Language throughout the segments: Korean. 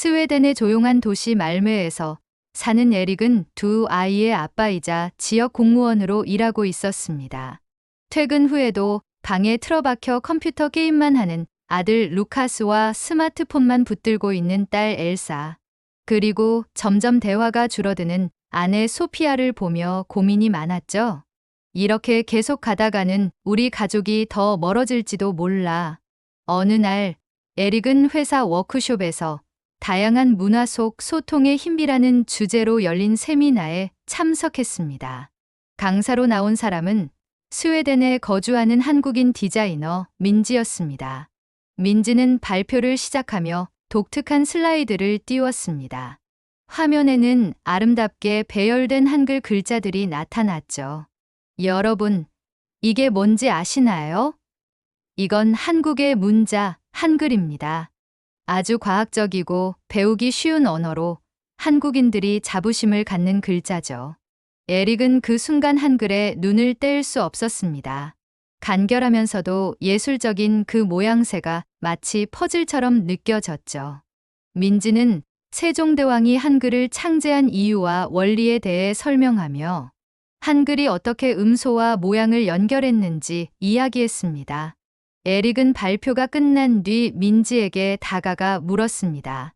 스웨덴의 조용한 도시 말메에서 사는 에릭은 두 아이의 아빠이자 지역 공무원으로 일하고 있었습니다. 퇴근 후에도 방에 틀어박혀 컴퓨터 게임만 하는 아들 루카스와 스마트폰만 붙들고 있는 딸 엘사, 그리고 점점 대화가 줄어드는 아내 소피아를 보며 고민이 많았죠. 이렇게 계속 가다가는 우리 가족이 더 멀어질지도 몰라. 어느 날 에릭은 회사 워크숍에서 다양한 문화 속 소통의 힘이라는 주제로 열린 세미나에 참석했습니다. 강사로 나온 사람은 스웨덴에 거주하는 한국인 디자이너 민지였습니다. 민지는 발표를 시작하며 독특한 슬라이드를 띄웠습니다. 화면에는 아름답게 배열된 한글 글자들이 나타났죠. 여러분, 이게 뭔지 아시나요? 이건 한국의 문자, 한글입니다. 아주 과학적이고 배우기 쉬운 언어로 한국인들이 자부심을 갖는 글자죠. 에릭은 그 순간 한글에 눈을 뗄 수 없었습니다. 간결하면서도 예술적인 그 모양새가 마치 퍼즐처럼 느껴졌죠. 민지는 세종대왕이 한글을 창제한 이유와 원리에 대해 설명하며 한글이 어떻게 음소와 모양을 연결했는지 이야기했습니다. 에릭은 발표가 끝난 뒤 민지에게 다가가 물었습니다.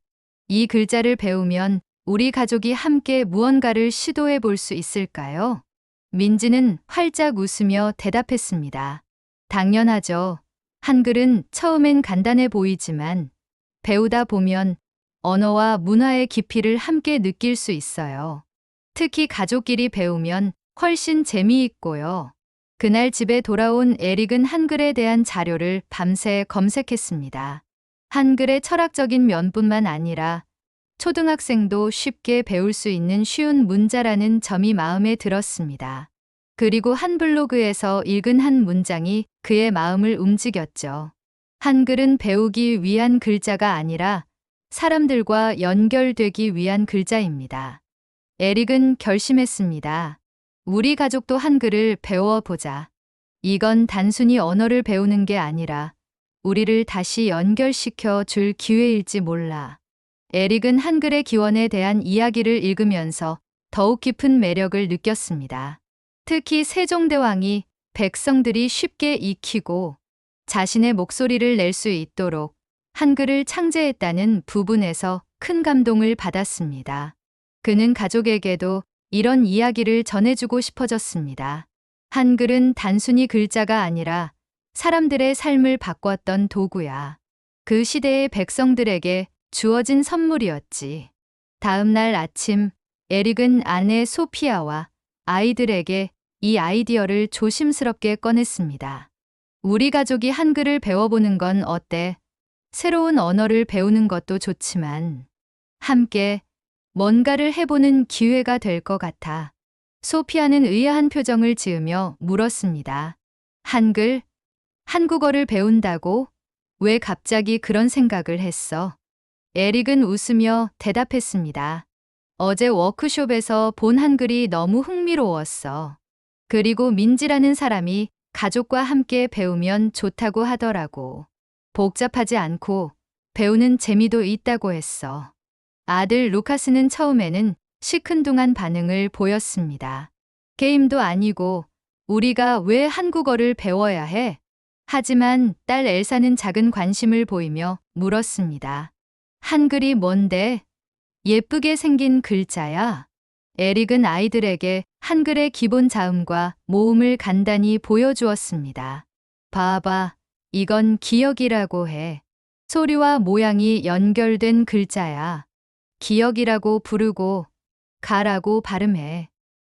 이 글자를 배우면 우리 가족이 함께 무언가를 시도해 볼 수 있을까요? 민지는 활짝 웃으며 대답했습니다. 당연하죠. 한글은 처음엔 간단해 보이지만 배우다 보면 언어와 문화의 깊이를 함께 느낄 수 있어요. 특히 가족끼리 배우면 훨씬 재미있고요. 그날 집에 돌아온 에릭은 한글에 대한 자료를 밤새 검색했습니다. 한글의 철학적인 면뿐만 아니라 초등학생도 쉽게 배울 수 있는 쉬운 문자라는 점이 마음에 들었습니다. 그리고 한 블로그에서 읽은 한 문장이 그의 마음을 움직였죠. 한글은 배우기 위한 글자가 아니라 사람들과 연결되기 위한 글자입니다. 에릭은 결심했습니다. 우리 가족도 한글을 배워보자. 이건 단순히 언어를 배우는 게 아니라 우리를 다시 연결시켜 줄 기회일지 몰라. 에릭은 한글의 기원에 대한 이야기를 읽으면서 더욱 깊은 매력을 느꼈습니다. 특히 세종대왕이 백성들이 쉽게 익히고 자신의 목소리를 낼 수 있도록 한글을 창제했다는 부분에서 큰 감동을 받았습니다. 그는 가족에게도 이런 이야기를 전해주고 싶어졌습니다. 한글은 단순히 글자가 아니라 사람들의 삶을 바꿨던 도구야. 그 시대의 백성들에게 주어진 선물이었지. 다음 날 아침, 에릭은 아내 소피아와 아이들에게 이 아이디어를 조심스럽게 꺼냈습니다. 우리 가족이 한글을 배워보는 건 어때? 새로운 언어를 배우는 것도 좋지만 함께 뭔가를 해보는 기회가 될 것 같아. 소피아는 의아한 표정을 지으며 물었습니다. 한글? 한국어를 배운다고? 왜 갑자기 그런 생각을 했어? 에릭은 웃으며 대답했습니다. 어제 워크숍에서 본 한글이 너무 흥미로웠어. 그리고 민지라는 사람이 가족과 함께 배우면 좋다고 하더라고. 복잡하지 않고 배우는 재미도 있다고 했어. 아들 루카스는 처음에는 시큰둥한 반응을 보였습니다. 게임도 아니고 우리가 왜 한국어를 배워야 해? 하지만 딸 엘사는 작은 관심을 보이며 물었습니다. 한글이 뭔데? 예쁘게 생긴 글자야. 에릭은 아이들에게 한글의 기본 자음과 모음을 간단히 보여주었습니다. 봐봐, 이건 기억이라고 해. 소리와 모양이 연결된 글자야. 기억이라고 부르고 가라고 발음해.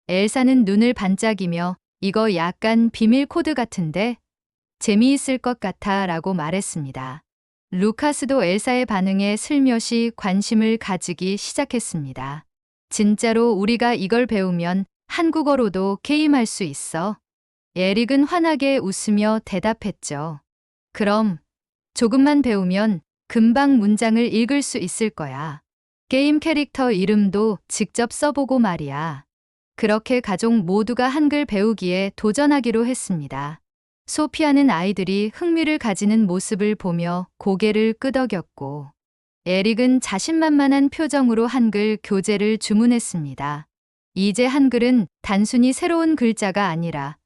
엘사는 눈을 반짝이며 이거 약간 비밀 코드 같은데 재미있을 것 같아 라고 말했습니다. 루카스도 엘사의 반응에 슬며시 관심을 가지기 시작했습니다. 진짜로 우리가 이걸 배우면 한국어로도 게임할 수 있어. 에릭은 환하게 웃으며 대답했죠. 그럼 조금만 배우면 금방 문장을 읽을 수 있을 거야. 게임 캐릭터 이름도 직접 써보고 말이야. 그렇게 가족 모두가 한글 배우기에 도전하기로 했습니다. 소피아는 아이들이 흥미를 가지는 모습을 보며 고개를 끄덕였고 에릭은 자신만만한 표정으로 한글 교재를 주문했습니다. 이제 한글은 단순히 새로운 글자가 아니라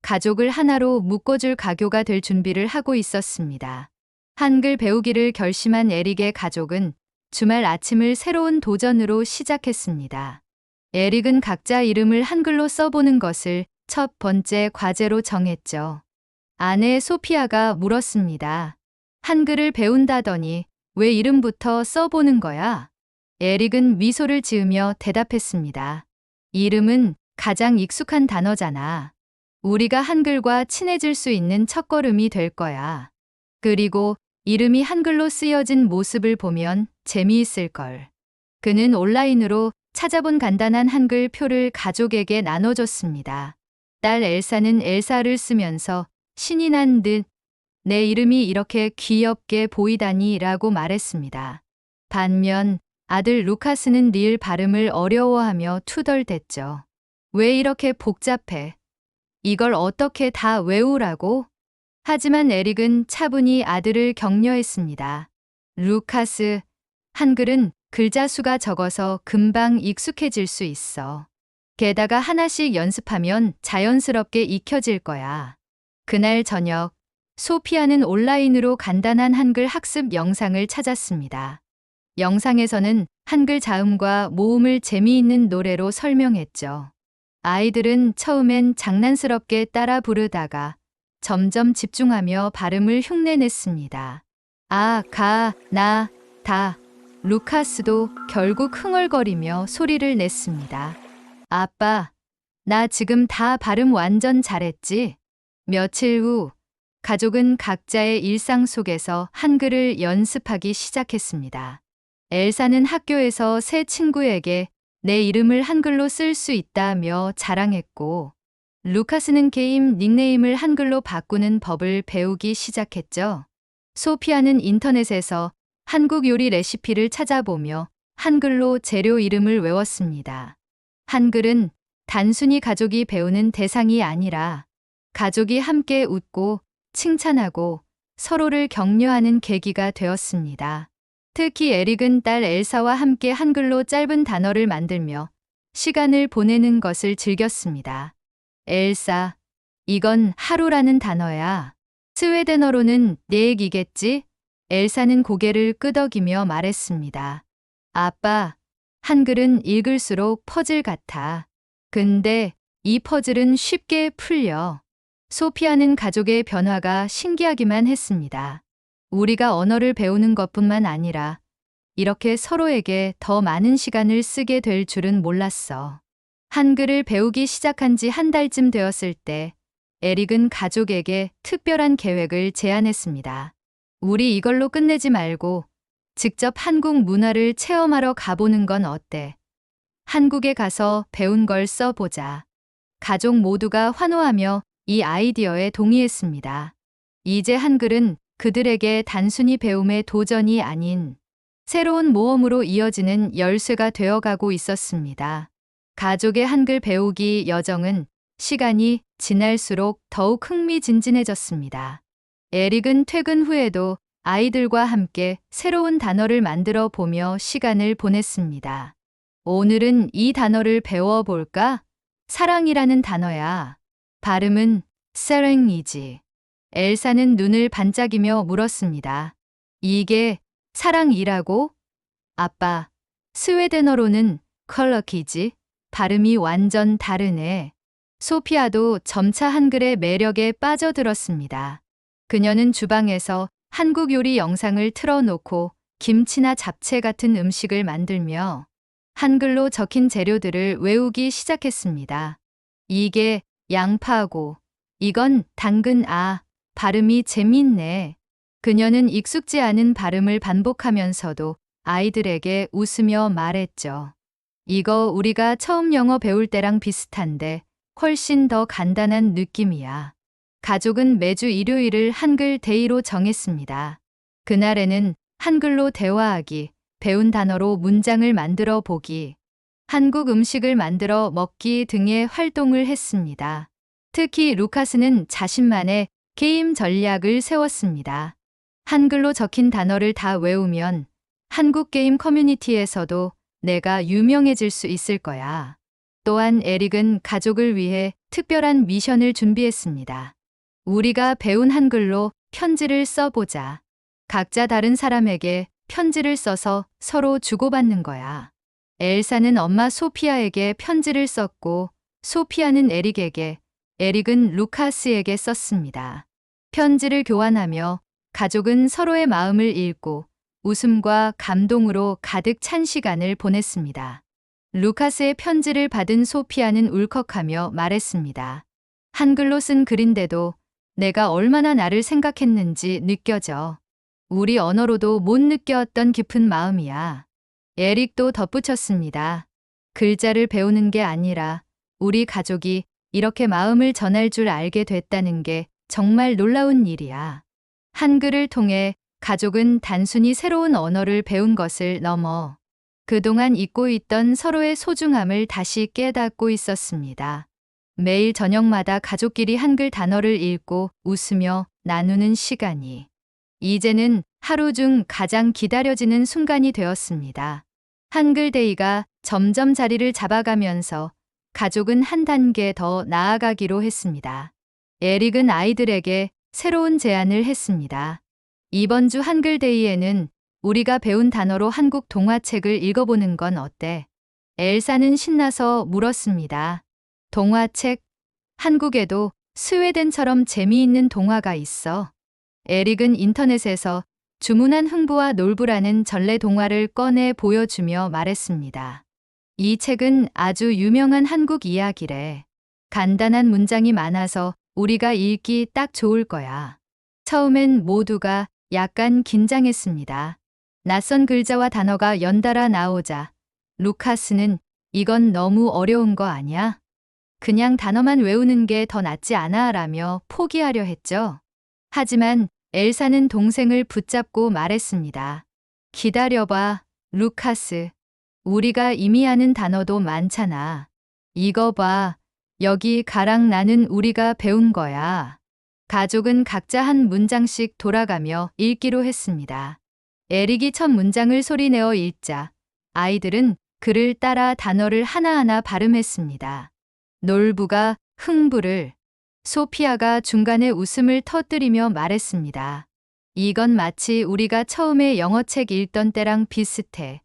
가족을 하나로 묶어줄 가교가 될 준비를 하고 있었습니다. 한글 배우기를 결심한 에릭의 가족은 주말 아침을 새로운 도전으로 시작했습니다. 에릭은 각자 이름을 한글로 써보는 것을 첫 번째 과제로 정했죠. 아내 소피아가 물었습니다. 한글을 배운다더니 왜 이름부터 써보는 거야? 에릭은 미소를 지으며 대답했습니다. 이름은 가장 익숙한 단어잖아. 우리가 한글과 친해질 수 있는 첫걸음이 될 거야. 그리고 이름이 한글로 쓰여진 모습을 보면 재미있을걸. 그는 온라인으로 찾아본 간단한 한글 표를 가족에게 나눠줬습니다. 딸 엘사는 엘사를 쓰면서 신이 난 듯 내 이름이 이렇게 귀엽게 보이다니 라고 말했습니다. 반면 아들 루카스는 리을 발음을 어려워하며 투덜댔죠. 왜 이렇게 복잡해? 이걸 어떻게 다 외우라고? 하지만 에릭은 차분히 아들을 격려했습니다. 루카스, 한글은 글자 수가 적어서 금방 익숙해질 수 있어. 게다가 하나씩 연습하면 자연스럽게 익혀질 거야. 그날 저녁, 소피아는 온라인으로 간단한 한글 학습 영상을 찾았습니다. 영상에서는 한글 자음과 모음을 재미있는 노래로 설명했죠. 아이들은 처음엔 장난스럽게 따라 부르다가 점점 집중하며 발음을 흉내냈습니다. 아, 가, 나, 다. 루카스도 결국 흥얼거리며 소리를 냈습니다. 아빠, 나 지금 다 발음 완전 잘했지? 며칠 후, 가족은 각자의 일상 속에서 한글을 연습하기 시작했습니다. 엘사는 학교에서 새 친구에게 내 이름을 한글로 쓸 수 있다며 자랑했고, 루카스는 게임 닉네임을 한글로 바꾸는 법을 배우기 시작했죠. 소피아는 인터넷에서 한국 요리 레시피를 찾아보며 한글로 재료 이름을 외웠습니다. 한글은 단순히 가족이 배우는 대상이 아니라 가족이 함께 웃고 칭찬하고 서로를 격려하는 계기가 되었습니다. 특히 에릭은 딸 엘사와 함께 한글로 짧은 단어를 만들며 시간을 보내는 것을 즐겼습니다. 엘사, 이건 하루라는 단어야. 스웨덴어로는 내 얘기겠지? 엘사는 고개를 끄덕이며 말했습니다. 아빠, 한글은 읽을수록 퍼즐 같아. 근데 이 퍼즐은 쉽게 풀려. 소피아는 가족의 변화가 신기하기만 했습니다. 우리가 언어를 배우는 것뿐만 아니라 이렇게 서로에게 더 많은 시간을 쓰게 될 줄은 몰랐어. 한글을 배우기 시작한 지 한 달쯤 되었을 때 에릭은 가족에게 특별한 계획을 제안했습니다. 우리 이걸로 끝내지 말고 직접 한국 문화를 체험하러 가보는 건 어때? 한국에 가서 배운 걸 써보자. 가족 모두가 환호하며 이 아이디어에 동의했습니다. 이제 한글은 그들에게 단순히 배움의 도전이 아닌 새로운 모험으로 이어지는 열쇠가 되어가고 있었습니다. 가족의 한글 배우기 여정은 시간이 지날수록 더욱 흥미진진해졌습니다. 에릭은 퇴근 후에도 아이들과 함께 새로운 단어를 만들어 보며 시간을 보냈습니다. 오늘은 이 단어를 배워볼까? 사랑이라는 단어야. 발음은 사랑이지. 엘사는 눈을 반짝이며 물었습니다. 이게 사랑이라고? 아빠, 스웨덴어로는 컬러키지. 발음이 완전 다르네. 소피아도 점차 한글의 매력에 빠져들었습니다. 그녀는 주방에서 한국 요리 영상을 틀어놓고 김치나 잡채 같은 음식을 만들며 한글로 적힌 재료들을 외우기 시작했습니다. 이게 양파고, 이건 당근 발음이 재밌네. 그녀는 익숙지 않은 발음을 반복하면서도 아이들에게 웃으며 말했죠. 이거 우리가 처음 영어 배울 때랑 비슷한데 훨씬 더 간단한 느낌이야. 가족은 매주 일요일을 한글 데이로 정했습니다. 그날에는 한글로 대화하기, 배운 단어로 문장을 만들어 보기, 한국 음식을 만들어 먹기 등의 활동을 했습니다. 특히 루카스는 자신만의 게임 전략을 세웠습니다. 한글로 적힌 단어를 다 외우면 한국 게임 커뮤니티에서도 내가 유명해질 수 있을 거야. 또한 에릭은 가족을 위해 특별한 미션을 준비했습니다. 우리가 배운 한글로 편지를 써보자. 각자 다른 사람에게 편지를 써서 서로 주고받는 거야. 엘사는 엄마 소피아에게 편지를 썼고 소피아는 에릭에게, 에릭은 루카스에게 썼습니다. 편지를 교환하며 가족은 서로의 마음을 읽고 웃음과 감동으로 가득 찬 시간을 보냈습니다. 루카스의 편지를 받은 소피아는 울컥하며 말했습니다. 한글로 쓴 글인데도 내가 얼마나 나를 생각했는지 느껴져. 우리 언어로도 못 느꼈던 깊은 마음이야. 에릭도 덧붙였습니다. 글자를 배우는 게 아니라 우리 가족이 이렇게 마음을 전할 줄 알게 됐다는 게 정말 놀라운 일이야. 한글을 통해 가족은 단순히 새로운 언어를 배운 것을 넘어 그동안 잊고 있던 서로의 소중함을 다시 깨닫고 있었습니다. 매일 저녁마다 가족끼리 한글 단어를 읽고 웃으며 나누는 시간이 이제는 하루 중 가장 기다려지는 순간이 되었습니다. 한글데이가 점점 자리를 잡아가면서 가족은 한 단계 더 나아가기로 했습니다. 에릭은 아이들에게 새로운 제안을 했습니다. 이번 주 한글데이에는 우리가 배운 단어로 한국 동화책을 읽어보는 건 어때? 엘사는 신나서 물었습니다. 동화책? 한국에도 스웨덴처럼 재미있는 동화가 있어. 에릭은 인터넷에서 주문한 흥부와 놀부라는 전래 동화를 꺼내 보여주며 말했습니다. 이 책은 아주 유명한 한국 이야기래. 간단한 문장이 많아서 우리가 읽기 딱 좋을 거야. 처음엔 모두가 약간 긴장했습니다. 낯선 글자와 단어가 연달아 나오자 루카스는 이건 너무 어려운 거 아니야? 그냥 단어만 외우는 게 더 낫지 않아? 라며 포기하려 했죠. 하지만 엘사는 동생을 붙잡고 말했습니다. 기다려봐, 루카스. 우리가 이미 아는 단어도 많잖아. 이거 봐. 여기 가랑 나는 우리가 배운 거야. 가족은 각자 한 문장씩 돌아가며 읽기로 했습니다. 에릭이 첫 문장을 소리내어 읽자 아이들은 그를 따라 단어를 하나하나 발음했습니다. 놀부가 흥부를, 소피아가 중간에 웃음을 터뜨리며 말했습니다. 이건 마치 우리가 처음에 영어책 읽던 때랑 비슷해.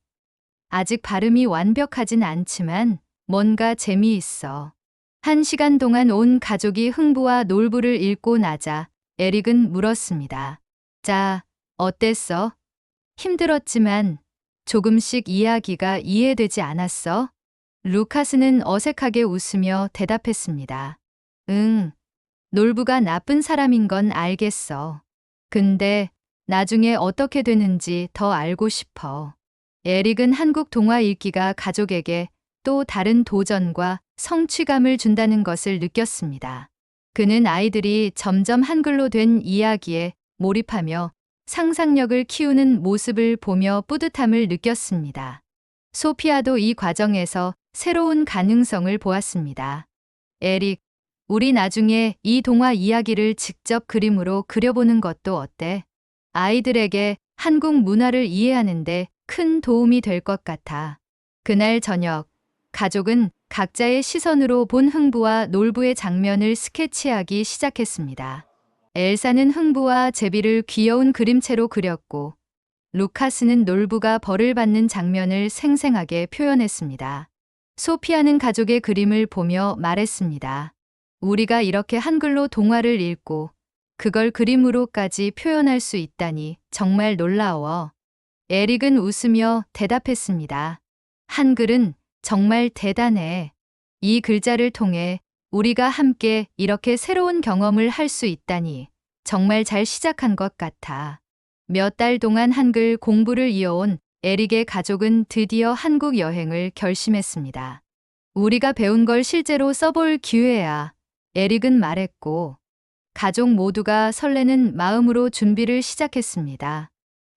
아직 발음이 완벽하진 않지만 뭔가 재미있어. 1시간 동안 온 가족이 흥부와 놀부를 읽고 나자 에릭은 물었습니다. 자, 어땠어? 힘들었지만 조금씩 이야기가 이해되지 않았어? 루카스는 어색하게 웃으며 대답했습니다. 응, 놀부가 나쁜 사람인 건 알겠어. 근데 나중에 어떻게 되는지 더 알고 싶어. 에릭은 한국 동화 읽기가 가족에게 또 다른 도전과 성취감을 준다는 것을 느꼈습니다. 그는 아이들이 점점 한글로 된 이야기에 몰입하며 상상력을 키우는 모습을 보며 뿌듯함을 느꼈습니다. 소피아도 이 과정에서 새로운 가능성을 보았습니다. 에릭, 우리 나중에 이 동화 이야기를 직접 그림으로 그려보는 것도 어때? 아이들에게 한국 문화를 이해하는데 큰 도움이 될 것 같아. 그날 저녁, 가족은 각자의 시선으로 본 흥부와 놀부의 장면을 스케치하기 시작했습니다. 엘사는 흥부와 제비를 귀여운 그림체로 그렸고 루카스는 놀부가 벌을 받는 장면을 생생하게 표현했습니다. 소피아는 가족의 그림을 보며 말했습니다. 우리가 이렇게 한글로 동화를 읽고 그걸 그림으로까지 표현할 수 있다니 정말 놀라워. 에릭은 웃으며 대답했습니다. 한글은 정말 대단해. 이 글자를 통해 우리가 함께 이렇게 새로운 경험을 할 수 있다니 정말 잘 시작한 것 같아. 몇 달 동안 한글 공부를 이어온 에릭의 가족은 드디어 한국 여행을 결심했습니다. 우리가 배운 걸 실제로 써볼 기회야. 에릭은 말했고 가족 모두가 설레는 마음으로 준비를 시작했습니다.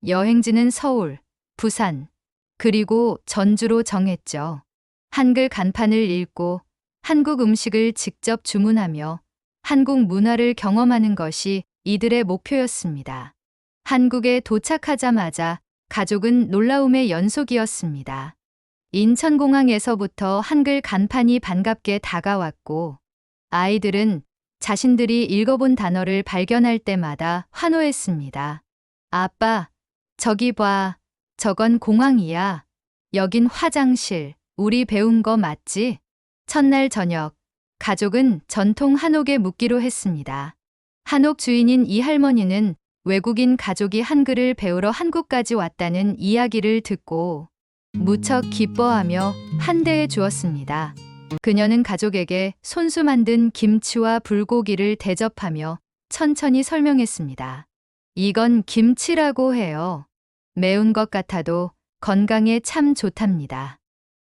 여행지는 서울, 부산, 그리고 전주로 정했죠. 한글 간판을 읽고 한국 음식을 직접 주문하며 한국 문화를 경험하는 것이 이들의 목표였습니다. 한국에 도착하자마자 가족은 놀라움의 연속이었습니다. 인천공항에서부터 한글 간판이 반갑게 다가왔고, 아이들은 자신들이 읽어본 단어를 발견할 때마다 환호했습니다. 아빠, 저기 봐. 저건 공항이야. 여긴 화장실. 우리 배운 거 맞지? 첫날 저녁, 가족은 전통 한옥에 묵기로 했습니다. 한옥 주인인 이 할머니는 외국인 가족이 한글을 배우러 한국까지 왔다는 이야기를 듣고 무척 기뻐하며 환대해 주었습니다. 그녀는 가족에게 손수 만든 김치와 불고기를 대접하며 천천히 설명했습니다. 이건 김치라고 해요. 매운 것 같아도 건강에 참 좋답니다.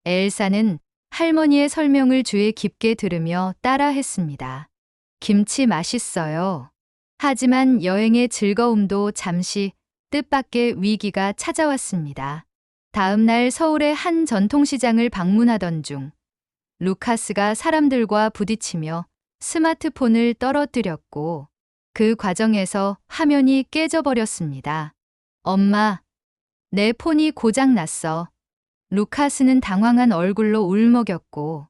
엘사는 할머니의 설명을 주의 깊게 들으며 따라했습니다. 김치 맛있어요. 하지만 여행의 즐거움도 잠시 뜻밖의 위기가 찾아왔습니다. 다음 날 서울의 한 전통시장을 방문하던 중 루카스가 사람들과 부딪히며 스마트폰을 떨어뜨렸고 그 과정에서 화면이 깨져버렸습니다. 엄마, 내 폰이 고장났어. 루카스는 당황한 얼굴로 울먹였고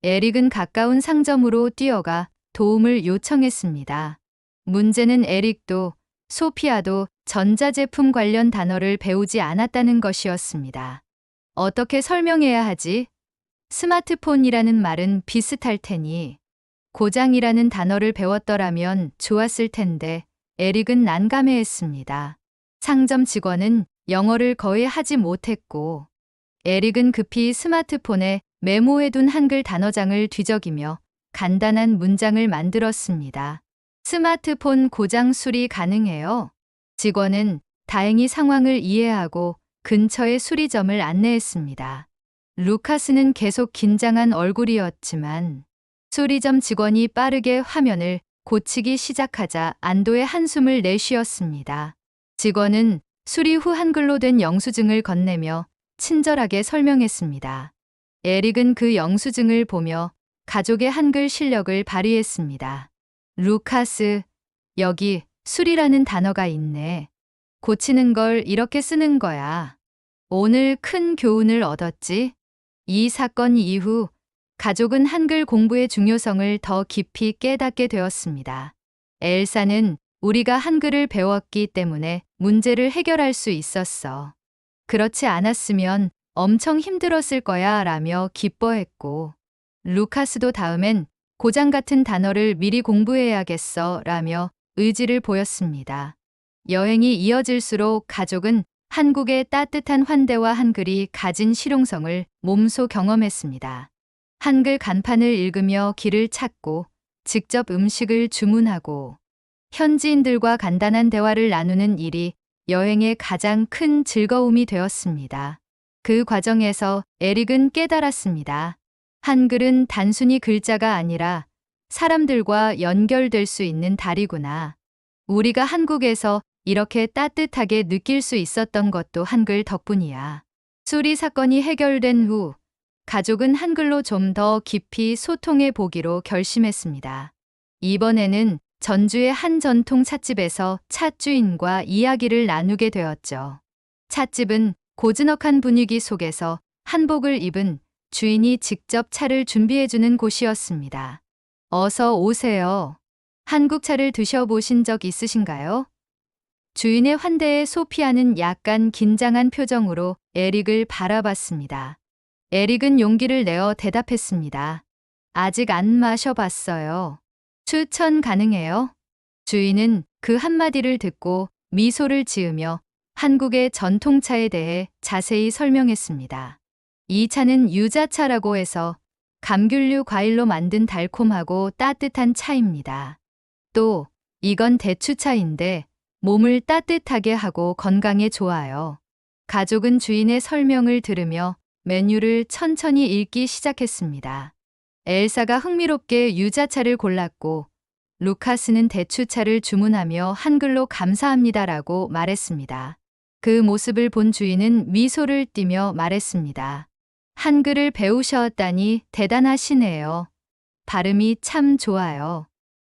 에릭은 가까운 상점으로 뛰어가 도움을 요청했습니다. 문제는 에릭도 소피아도 전자제품 관련 단어를 배우지 않았다는 것이었습니다. 어떻게 설명해야 하지? 스마트폰이라는 말은 비슷할 테니 고장이라는 단어를 배웠더라면 좋았을 텐데 에릭은 난감해했습니다. 상점 직원은 영어를 거의 하지 못했고 에릭은 급히 스마트폰에 메모해둔 한글 단어장을 뒤적이며 간단한 문장을 만들었습니다. 스마트폰 고장 수리 가능해요. 직원은 다행히 상황을 이해하고 근처의 수리점을 안내했습니다. 루카스는 계속 긴장한 얼굴이었지만 수리점 직원이 빠르게 화면을 고치기 시작하자 안도의 한숨을 내쉬었습니다. 직원은 수리 후 한글로 된 영수증을 건네며 친절하게 설명했습니다. 에릭은 그 영수증을 보며 가족의 한글 실력을 발휘했습니다. 루카스, 여기 수리라는 단어가 있네. 고치는 걸 이렇게 쓰는 거야. 오늘 큰 교훈을 얻었지? 이 사건 이후 가족은 한글 공부의 중요성을 더 깊이 깨닫게 되었습니다. 엘사는 우리가 한글을 배웠기 때문에 문제를 해결할 수 있었어. 그렇지 않았으면 엄청 힘들었을 거야 라며 기뻐했고 루카스도 다음엔 고장 같은 단어를 미리 공부해야겠어 라며 의지를 보였습니다. 여행이 이어질수록 가족은 한국의 따뜻한 환대와 한글이 가진 실용성을 몸소 경험했습니다. 한글 간판을 읽으며 길을 찾고 직접 음식을 주문하고 현지인들과 간단한 대화를 나누는 일이 여행의 가장 큰 즐거움이 되었습니다. 그 과정에서 에릭은 깨달았습니다. 한글은 단순히 글자가 아니라 사람들과 연결될 수 있는 다리구나. 우리가 한국에서 이렇게 따뜻하게 느낄 수 있었던 것도 한글 덕분이야. 수리 사건이 해결된 후 가족은 한글로 좀 더 깊이 소통해 보기로 결심했습니다. 이번에는 전주의 한 전통 찻집에서 찻주인과 이야기를 나누게 되었죠. 찻집은 고즈넉한 분위기 속에서 한복을 입은 주인이 직접 차를 준비해주는 곳이었습니다. 어서 오세요. 한국 차를 드셔보신 적 있으신가요? 주인의 환대에 소피아는 약간 긴장한 표정으로 에릭을 바라봤습니다. 에릭은 용기를 내어 대답했습니다. 아직 안 마셔봤어요. 추천 가능해요? 주인은 그 한마디를 듣고 미소를 지으며 한국의 전통차에 대해 자세히 설명했습니다. 이 차는 유자차라고 해서 감귤류 과일로 만든 달콤하고 따뜻한 차입니다. 또 이건 대추차인데 몸을 따뜻하게 하고 건강에 좋아요. 가족은 주인의 설명을 들으며 메뉴를 천천히 읽기 시작했습니다. 엘사가 흥미롭게 유자차를 골랐고 루카스는 대추차를 주문하며 한글로 감사합니다라고 말했습니다. 그 모습을 본 주인은 미소를 띠며 말했습니다. 한글을 배우셨다니 대단하시네요. 발음이 참 좋아요.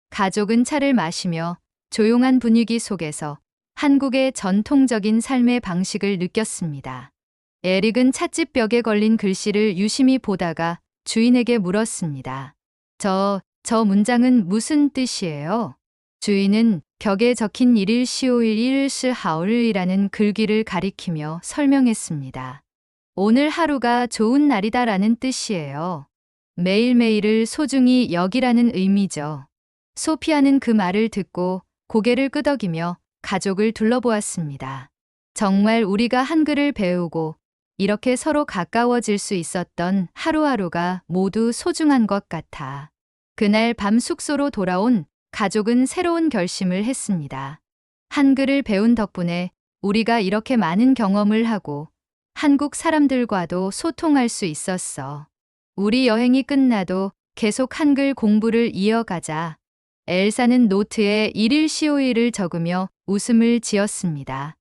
가족은 차를 마시며 조용한 분위기 속에서 한국의 전통적인 삶의 방식을 느꼈습니다. 에릭은 찻집 벽에 걸린 글씨를 유심히 보다가 주인에게 물었습니다. 저 문장은 무슨 뜻이에요? 주인은 벽에 적힌 1일 15일 1일 하울이라는 글귀를 가리키며 설명했습니다. 오늘 하루가 좋은 날이다라는 뜻이에요. 매일매일을 소중히 여기라는 의미죠. 소피아는 그 말을 듣고 고개를 끄덕이며 가족을 둘러보았습니다. 정말 우리가 한글을 배우고 이렇게 서로 가까워질 수 있었던 하루하루가 모두 소중한 것 같아. 그날 밤 숙소로 돌아온 가족은 새로운 결심을 했습니다. 한글을 배운 덕분에 우리가 이렇게 많은 경험을 하고 한국 사람들과도 소통할 수 있었어. 우리 여행이 끝나도 계속 한글 공부를 이어가자. 엘사는 노트에 1일 15일을 적으며 웃음을 지었습니다.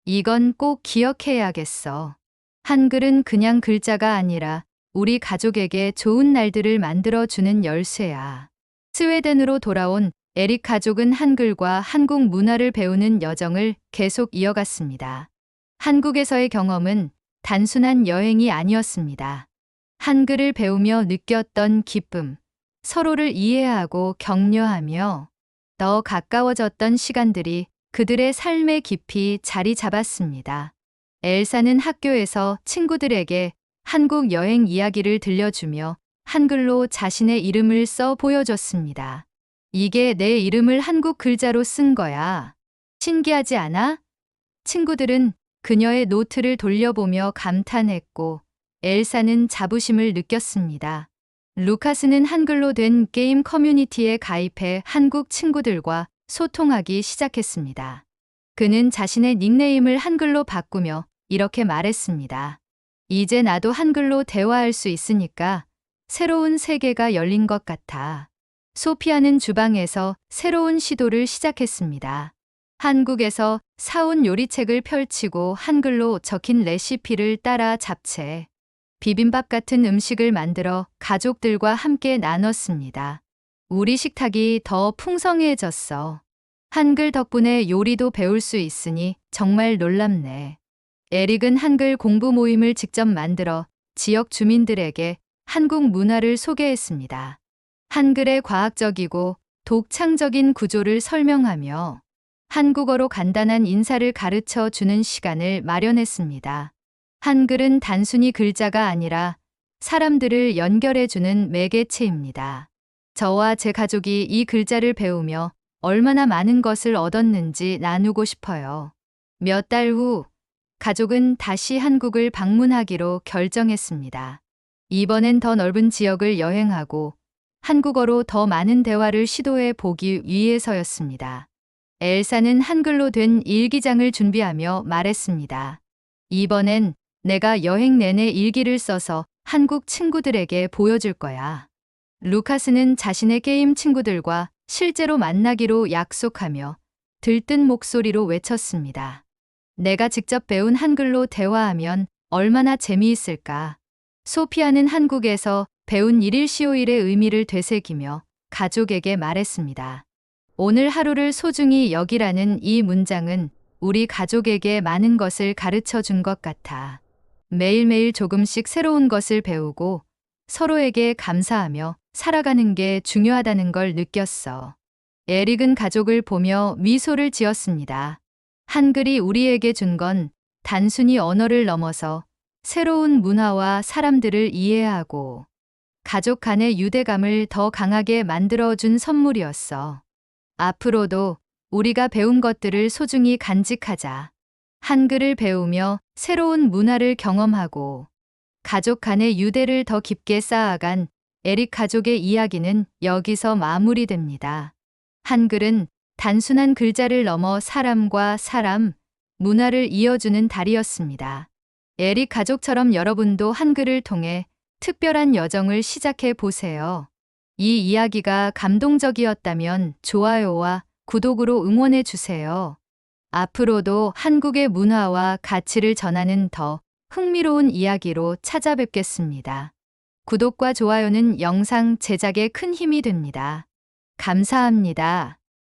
이건 꼭 기억해야겠어. 한글은 그냥 글자가 아니라 우리 가족에게 좋은 날들을 만들어주는 열쇠야. 스웨덴으로 돌아온 에릭 가족은 한글과 한국 문화를 배우는 여정을 계속 이어갔습니다. 한국에서의 경험은 단순한 여행이 아니었습니다. 한글을 배우며 느꼈던 기쁨, 서로를 이해하고 격려하며 더 가까워졌던 시간들이 그들의 삶에 깊이 자리 잡았습니다. 엘사는 학교에서 친구들에게 한국 여행 이야기를 들려주며 한글로 자신의 이름을 써 보여줬습니다. 이게 내 이름을 한국 글자로 쓴 거야. 신기하지 않아? 친구들은 그녀의 노트를 돌려보며 감탄했고 엘사는 자부심을 느꼈습니다. 루카스는 한글로 된 게임 커뮤니티에 가입해 한국 친구들과 소통하기 시작했습니다. 그는 자신의 닉네임을 한글로 바꾸며 이렇게 말했습니다. 이제 나도 한글로 대화할 수 있으니까 새로운 세계가 열린 것 같아. 소피아는 주방에서 새로운 시도를 시작했습니다. 한국에서 사온 요리책을 펼치고 한글로 적힌 레시피를 따라 잡채, 비빔밥 같은 음식을 만들어 가족들과 함께 나눴습니다. 우리 식탁이 더 풍성해졌어. 한글 덕분에 요리도 배울 수 있으니 정말 놀랍네. 에릭은 한글 공부 모임을 직접 만들어 지역 주민들에게 한국 문화를 소개했습니다. 한글의 과학적이고 독창적인 구조를 설명하며 한국어로 간단한 인사를 가르쳐 주는 시간을 마련했습니다. 한글은 단순히 글자가 아니라 사람들을 연결해주는 매개체입니다. 저와 제 가족이 이 글자를 배우며 얼마나 많은 것을 얻었는지 나누고 싶어요. 몇 달 후, 가족은 다시 한국을 방문하기로 결정했습니다. 이번엔 더 넓은 지역을 여행하고 한국어로 더 많은 대화를 시도해 보기 위해서였습니다. 엘사는 한글로 된 일기장을 준비하며 말했습니다. 이번엔 내가 여행 내내 일기를 써서 한국 친구들에게 보여줄 거야. 루카스는 자신의 게임 친구들과 실제로 만나기로 약속하며 들뜬 목소리로 외쳤습니다. 내가 직접 배운 한글로 대화하면 얼마나 재미있을까. 소피아는 한국에서 배운 1일 15일의 의미를 되새기며 가족에게 말했습니다. 오늘 하루를 소중히 여기라는 이 문장은 우리 가족에게 많은 것을 가르쳐 준 것 같아. 매일매일 조금씩 새로운 것을 배우고 서로에게 감사하며 살아가는 게 중요하다는 걸 느꼈어. 에릭은 가족을 보며 미소를 지었습니다. 한글이 우리에게 준 건 단순히 언어를 넘어서 새로운 문화와 사람들을 이해하고 가족 간의 유대감을 더 강하게 만들어준 선물이었어. 앞으로도 우리가 배운 것들을 소중히 간직하자. 한글을 배우며 새로운 문화를 경험하고 가족 간의 유대를 더 깊게 쌓아간 에릭 가족의 이야기는 여기서 마무리됩니다. 한글은 단순한 글자를 넘어 사람과 사람, 문화를 이어주는 다리였습니다. 에릭 가족처럼 여러분도 한글을 통해 특별한 여정을 시작해 보세요. 이 이야기가 감동적이었다면 좋아요와 구독으로 응원해 주세요. 앞으로도 한국의 문화와 가치를 전하는 더 흥미로운 이야기로 찾아뵙겠습니다. 구독과 좋아요는 영상 제작에 큰 힘이 됩니다. 감사합니다.